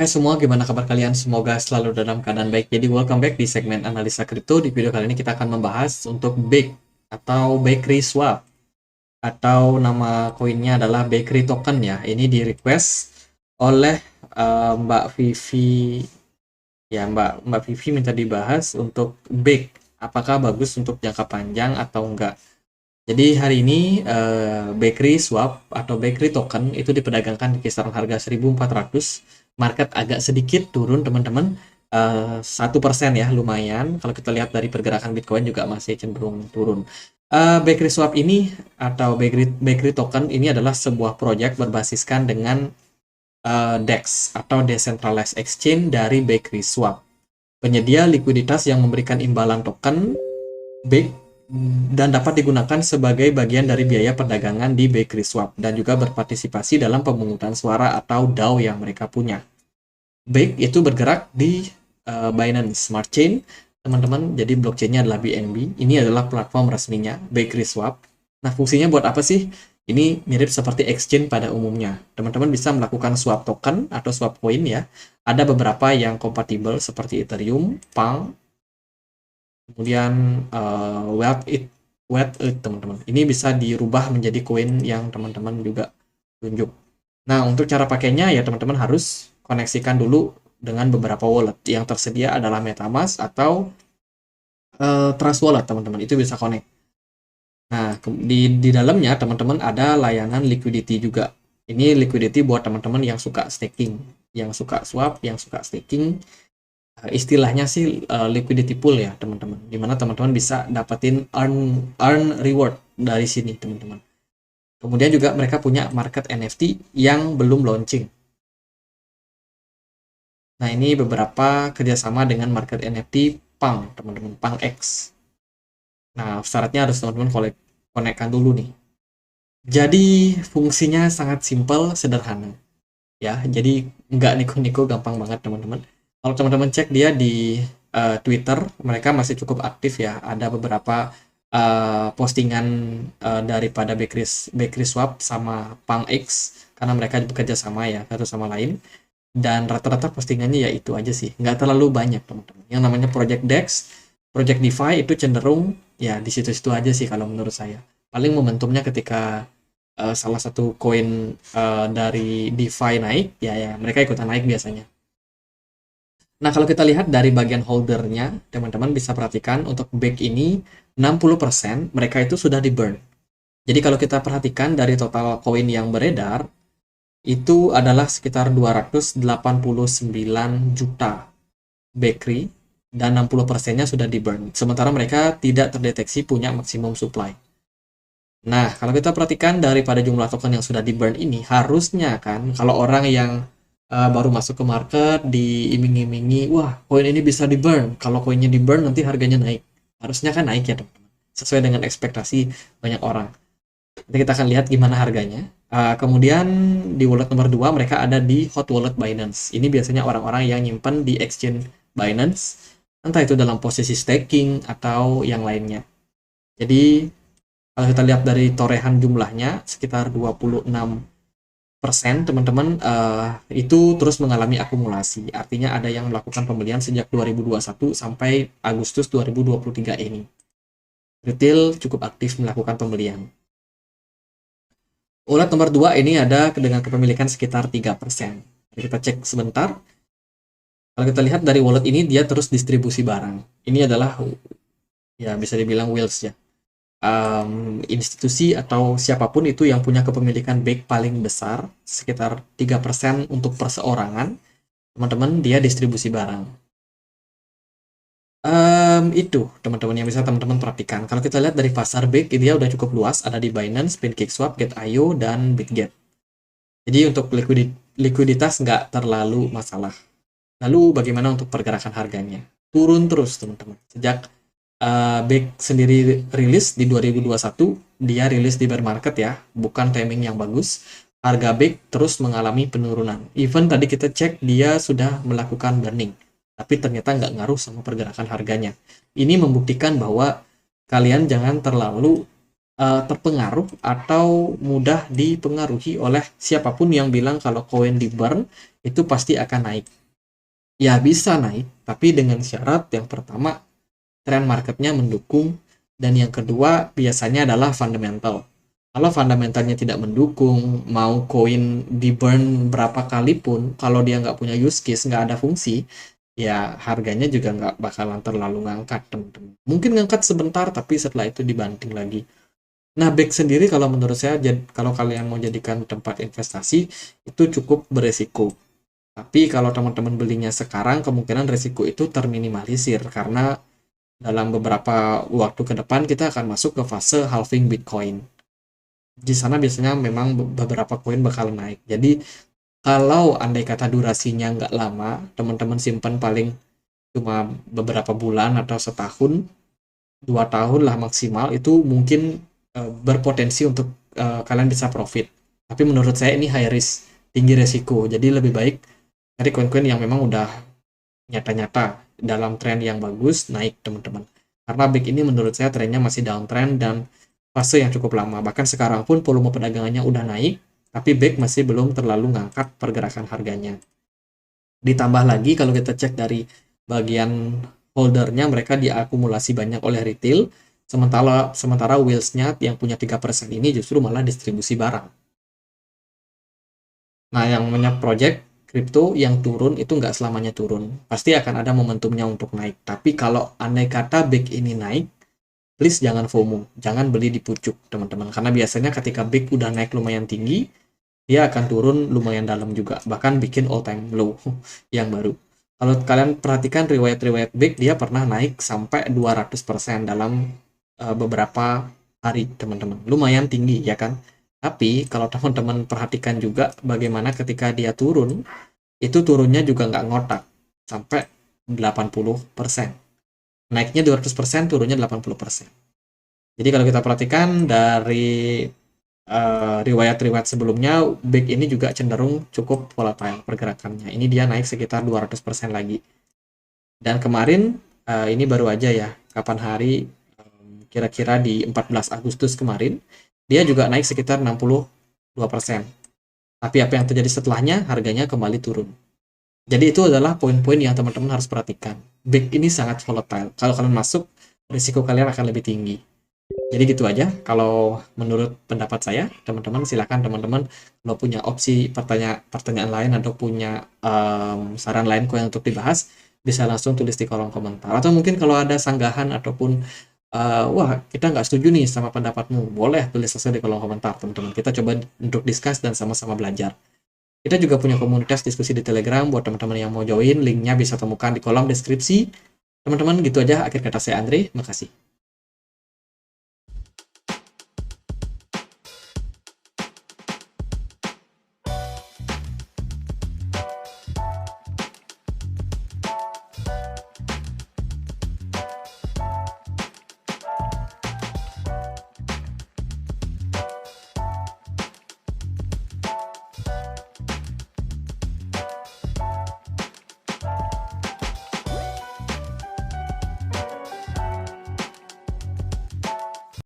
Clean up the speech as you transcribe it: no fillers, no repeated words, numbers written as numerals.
Hai semua, gimana kabar kalian? Semoga selalu dalam keadaan baik. Jadi welcome back di segmen analisa kripto. Di video kali ini kita akan membahas untuk BAKE atau Bakery Swap, atau nama koinnya adalah Bakery Token ya. Ini di request oleh Mbak Vivi. Ya, Mbak Vivi minta dibahas untuk BAKE. Apakah bagus untuk jangka panjang atau enggak? Jadi hari ini Bakery Swap atau Bakery Token itu diperdagangkan di kisaran harga 1.400. Market agak sedikit turun teman-teman, 1% ya, lumayan. Kalau kita lihat dari pergerakan Bitcoin juga masih cenderung turun. Bakery Swap ini atau Bakery Token ini adalah sebuah proyek berbasiskan dengan DEX atau Decentralized Exchange dari Bakery Swap. Penyedia likuiditas yang memberikan imbalan token Bake dan dapat digunakan sebagai bagian dari biaya perdagangan di Bakery Swap dan juga berpartisipasi dalam pemungutan suara atau DAO yang mereka punya. Bake itu bergerak di Binance Smart Chain, teman-teman. Jadi blockchain-nya adalah BNB. Ini adalah platform resminya Bakery Swap. Nah, fungsinya buat apa sih? Ini mirip seperti exchange pada umumnya. Teman-teman bisa melakukan swap token atau swap coin ya. Ada beberapa yang kompatibel seperti Ethereum, Pang, kemudian teman-teman. Ini bisa dirubah menjadi koin yang teman-teman juga tunjuk. Nah, untuk cara pakainya ya teman-teman harus koneksikan dulu dengan beberapa wallet. Yang tersedia adalah MetaMask atau Trust Wallet, teman-teman. Itu bisa connect. Nah, di dalamnya teman-teman ada layanan liquidity juga. Ini liquidity buat teman-teman yang suka staking, yang suka swap, yang suka staking. Istilahnya sih liquidity pool ya teman-teman, dimana teman-teman bisa dapetin earn reward dari sini teman-teman. Kemudian juga mereka punya market NFT yang belum launching. Nah, ini beberapa kerjasama dengan market NFT Pang teman-teman, Pang X. Nah, syaratnya harus teman-teman konekkan dulu nih. Jadi fungsinya sangat simpel, sederhana ya. Jadi nggak niko-niko, gampang banget teman-teman. Kalau teman-teman cek dia di Twitter, mereka masih cukup aktif ya. Ada beberapa postingan daripada Bakery Swap sama PangX, karena mereka bekerja sama ya satu sama lain. Dan rata-rata postingannya ya itu aja sih, nggak terlalu banyak teman-teman. Yang namanya Project DEX, Project DeFi itu cenderung ya di situ-situ aja sih kalau menurut saya. Paling momentumnya ketika salah satu koin dari DeFi naik, ya mereka ikutan naik biasanya. Nah, kalau kita lihat dari bagian holdernya, teman-teman bisa perhatikan untuk BAKE ini 60% mereka itu sudah di burn. Jadi kalau kita perhatikan dari total koin yang beredar, itu adalah sekitar 289 juta bakery dan 60%-nya sudah di burn. Sementara mereka tidak terdeteksi punya maksimum supply. Nah, kalau kita perhatikan daripada jumlah token yang sudah di burn ini, harusnya kan kalau orang yang baru masuk ke market diiming-imingi, wah koin ini bisa di burn. Kalau koinnya di burn nanti harganya naik. Harusnya kan naik ya teman-teman. Sesuai dengan ekspektasi banyak orang. Nanti kita akan lihat gimana harganya. Kemudian di wallet nomor 2 mereka ada di hot wallet Binance. Ini biasanya orang-orang yang nyimpan di exchange Binance, entah itu dalam posisi staking atau yang lainnya. Jadi kalau kita lihat dari torehan jumlahnya sekitar 26%, teman-teman, itu terus mengalami akumulasi. Artinya ada yang melakukan pembelian sejak 2021 sampai Agustus 2023 ini. Retail cukup aktif melakukan pembelian. Wallet nomor 2 ini ada dengan kepemilikan sekitar 3%. Kita cek sebentar. Kalau kita lihat dari wallet ini, dia terus distribusi barang. Ini adalah ya bisa dibilang wheels ya. Institusi atau siapapun itu yang punya kepemilikan BAKE paling besar, sekitar 3% untuk perseorangan, teman-teman, dia distribusi barang. Itu teman-teman yang bisa teman-teman perhatikan. Kalau kita lihat dari pasar BAKE, dia udah cukup luas, ada di Binance, PancakeSwap, Get.io, dan Bitget. Jadi untuk likuiditas nggak terlalu masalah. Lalu bagaimana untuk pergerakan harganya? Turun terus teman-teman. Sejak BAKE sendiri rilis di 2021, dia rilis di bear market ya, bukan timing yang bagus. Harga BAKE terus mengalami penurunan. Even tadi kita cek dia sudah melakukan burning, tapi ternyata nggak ngaruh sama pergerakan harganya. Ini membuktikan bahwa kalian jangan terlalu terpengaruh atau mudah dipengaruhi oleh siapapun yang bilang kalau koin di burn itu pasti akan naik. Ya bisa naik, tapi dengan syarat yang pertama tren marketnya mendukung, dan yang kedua biasanya adalah fundamental. Kalau fundamentalnya tidak mendukung, mau koin di burn berapa kali pun, kalau dia nggak punya use case, nggak ada fungsi, ya harganya juga nggak bakalan terlalu ngangkat, teman-teman. Mungkin ngangkat sebentar, tapi setelah itu dibanting lagi. Nah, back sendiri kalau menurut saya, kalau kalian mau jadikan tempat investasi, itu cukup beresiko. Tapi kalau teman-teman belinya sekarang, kemungkinan resiko itu terminimalisir, karena dalam beberapa waktu ke depan kita akan masuk ke fase halving Bitcoin. Di sana biasanya memang beberapa koin bakal naik. Jadi kalau andai kata durasinya nggak lama, teman-teman simpan paling cuma beberapa bulan atau setahun, 2 tahun lah maksimal, itu mungkin berpotensi untuk kalian bisa profit. Tapi menurut saya ini high risk, tinggi resiko. Jadi lebih baik cari koin-koin yang memang udah nyata-nyata dalam tren yang bagus naik, teman-teman. Karena BIG ini menurut saya trennya masih downtrend dan fase yang cukup lama. Bahkan sekarang pun volume perdagangannya udah naik, tapi BIG masih belum terlalu ngangkat pergerakan harganya. Ditambah lagi kalau kita cek dari bagian holdernya, mereka diakumulasi banyak oleh retail, sementara wheels-nya yang punya 3% ini justru malah distribusi barang. Nah, yang namanya project kripto yang turun itu nggak selamanya turun. Pasti akan ada momentumnya untuk naik. Tapi kalau andai kata BIG ini naik, please jangan FOMO. Jangan beli di pucuk, teman-teman. Karena biasanya ketika BIG udah naik lumayan tinggi, dia akan turun lumayan dalam juga. Bahkan bikin all time low yang baru. Kalau kalian perhatikan riwayat-riwayat BIG, dia pernah naik sampai 200% dalam beberapa hari, teman-teman. Lumayan tinggi, ya kan? Tapi kalau teman-teman perhatikan juga bagaimana ketika dia turun, itu turunnya juga nggak ngotak, sampai 80%. Naiknya 200%, turunnya 80%. Jadi kalau kita perhatikan dari riwayat-riwayat sebelumnya, BIG ini juga cenderung cukup volatile pergerakannya. Ini dia naik sekitar 200% lagi. Dan kemarin, ini baru aja ya, kapan hari, kira-kira di 14 Agustus kemarin, dia juga naik sekitar 62%. Tapi apa yang terjadi setelahnya, harganya kembali turun. Jadi itu adalah poin-poin yang teman-teman harus perhatikan. BIG ini sangat volatile. Kalau kalian masuk, risiko kalian akan lebih tinggi. Jadi gitu aja kalau menurut pendapat saya, teman-teman silakan teman-teman kalau punya opsi pertanyaan lain atau punya saran lain yang untuk dibahas, bisa langsung tulis di kolom komentar. Atau mungkin kalau ada sanggahan ataupun wah kita nggak setuju nih sama pendapatmu, boleh tulis langsung di kolom komentar, teman-teman. Kita coba untuk discuss dan sama-sama belajar. Kita juga punya komunitas diskusi di Telegram buat teman-teman yang mau join, linknya bisa temukan di kolom deskripsi. Teman-teman gitu aja akhir kata saya Andre, makasih.